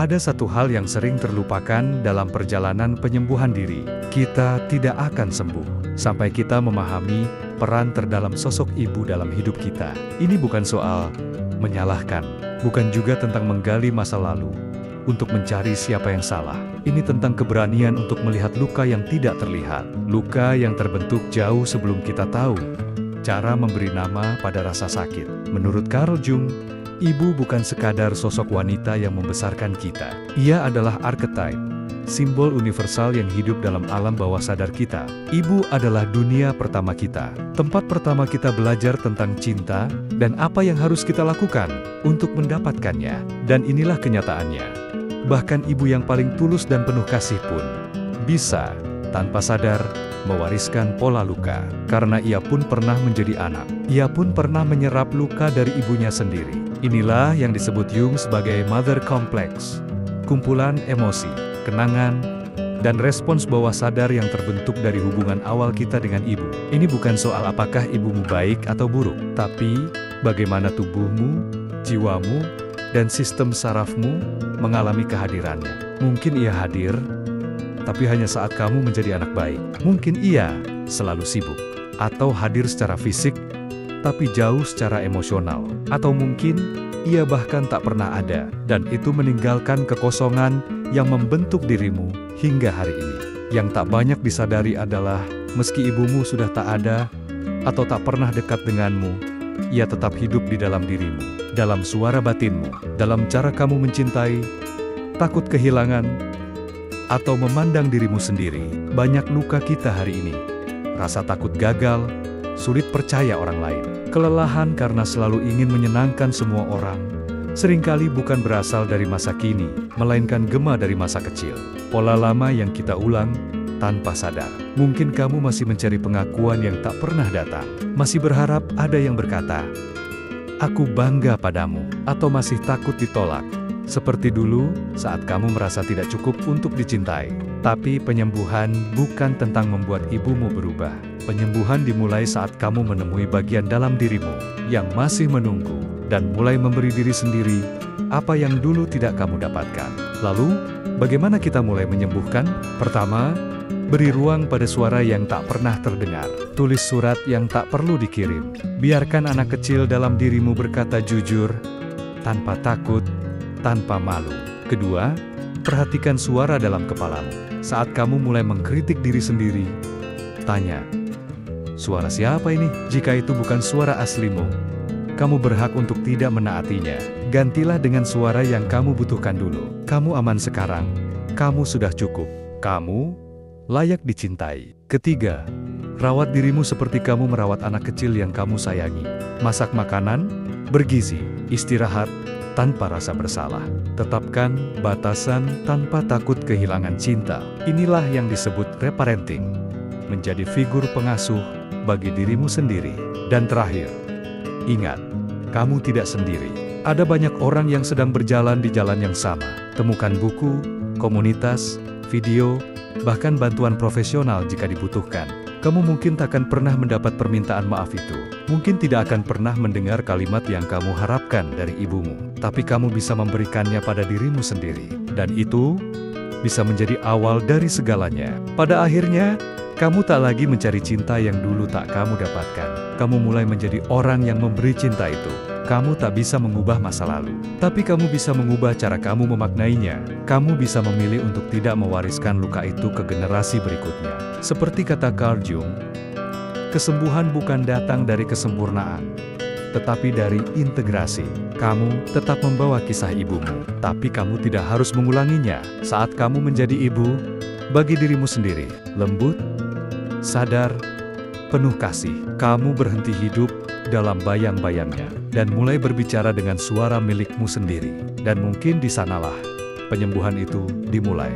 Ada satu hal yang sering terlupakan dalam perjalanan penyembuhan diri. Kita tidak akan sembuh sampai kita memahami peran terdalam sosok ibu dalam hidup kita. Ini bukan soal menyalahkan, bukan juga tentang menggali masa lalu untuk mencari siapa yang salah. Ini tentang keberanian untuk melihat luka yang tidak terlihat, luka yang terbentuk jauh sebelum kita tahu cara memberi nama pada rasa sakit. Menurut Carl Jung, ibu bukan sekadar sosok wanita yang membesarkan kita. Ia adalah archetype, simbol universal yang hidup dalam alam bawah sadar kita. Ibu adalah dunia pertama kita, tempat pertama kita belajar tentang cinta dan apa yang harus kita lakukan untuk mendapatkannya. Dan inilah kenyataannya. Bahkan ibu yang paling tulus dan penuh kasih pun bisa, tanpa sadar, mewariskan pola luka. Karena ia pun pernah menjadi anak. Ia pun pernah menyerap luka dari ibunya sendiri. Inilah yang disebut Jung sebagai mother complex. Kumpulan emosi, kenangan, dan respons bawah sadar yang terbentuk dari hubungan awal kita dengan ibu. Ini bukan soal apakah ibumu baik atau buruk, tapi bagaimana tubuhmu, jiwamu, dan sistem sarafmu mengalami kehadirannya. Mungkin ia hadir, tapi hanya saat kamu menjadi anak baik. Mungkin ia selalu sibuk, atau hadir secara fisik, tapi jauh secara emosional. Atau mungkin ia bahkan tak pernah ada, dan itu meninggalkan kekosongan yang membentuk dirimu hingga hari ini. Yang tak banyak disadari adalah, meski ibumu sudah tak ada, atau tak pernah dekat denganmu, ia tetap hidup di dalam dirimu, dalam suara batinmu, dalam cara kamu mencintai, takut kehilangan, atau memandang dirimu sendiri. Banyak luka kita hari ini, rasa takut gagal, sulit percaya orang lain, kelelahan karena selalu ingin menyenangkan semua orang, seringkali bukan berasal dari masa kini, melainkan gema dari masa kecil. Pola lama yang kita ulang tanpa sadar. Mungkin kamu masih mencari pengakuan yang tak pernah datang, masih berharap ada yang berkata, "Aku bangga padamu," atau masih takut ditolak. Seperti dulu, saat kamu merasa tidak cukup untuk dicintai. Tapi penyembuhan bukan tentang membuat ibumu berubah. Penyembuhan dimulai saat kamu menemui bagian dalam dirimu yang masih menunggu dan mulai memberi diri sendiri apa yang dulu tidak kamu dapatkan. Lalu, bagaimana kita mulai menyembuhkan? Pertama, beri ruang pada suara yang tak pernah terdengar. Tulis surat yang tak perlu dikirim. Biarkan anak kecil dalam dirimu berkata jujur, tanpa takut, tanpa malu. Kedua, perhatikan suara dalam kepalamu. Saat kamu mulai mengkritik diri sendiri, tanya, suara siapa ini? Jika itu bukan suara aslimu, kamu berhak untuk tidak menaatinya. Gantilah dengan suara yang kamu butuhkan dulu. Kamu aman sekarang, kamu sudah cukup, kamu layak dicintai. Ketiga, rawat dirimu seperti kamu merawat anak kecil yang kamu sayangi. Masak makanan bergizi, istirahat tanpa rasa bersalah. Tetapkan batasan tanpa takut kehilangan cinta. Inilah yang disebut reparenting. Menjadi figur pengasuh bagi dirimu sendiri. Dan terakhir, ingat, kamu tidak sendiri. Ada banyak orang yang sedang berjalan di jalan yang sama. Temukan buku, komunitas, video, bahkan bantuan profesional jika dibutuhkan. Kamu mungkin takkan pernah mendapat permintaan maaf itu. Mungkin tidak akan pernah mendengar kalimat yang kamu harapkan dari ibumu. Tapi kamu bisa memberikannya pada dirimu sendiri. Dan itu bisa menjadi awal dari segalanya. Pada akhirnya, kamu tak lagi mencari cinta yang dulu tak kamu dapatkan. Kamu mulai menjadi orang yang memberi cinta itu. Kamu tak bisa mengubah masa lalu, tapi kamu bisa mengubah cara kamu memaknainya. Kamu bisa memilih untuk tidak mewariskan luka itu ke generasi berikutnya. Seperti kata Carl Jung, kesembuhan bukan datang dari kesempurnaan, tetapi dari integrasi. Kamu tetap membawa kisah ibumu, tapi kamu tidak harus mengulanginya. Saat kamu menjadi ibu, bagi dirimu sendiri, lembut, sadar, penuh kasih, kamu berhenti hidup dalam bayang-bayangnya, dan mulai berbicara dengan suara milikmu sendiri. Dan mungkin di sanalah penyembuhan itu dimulai.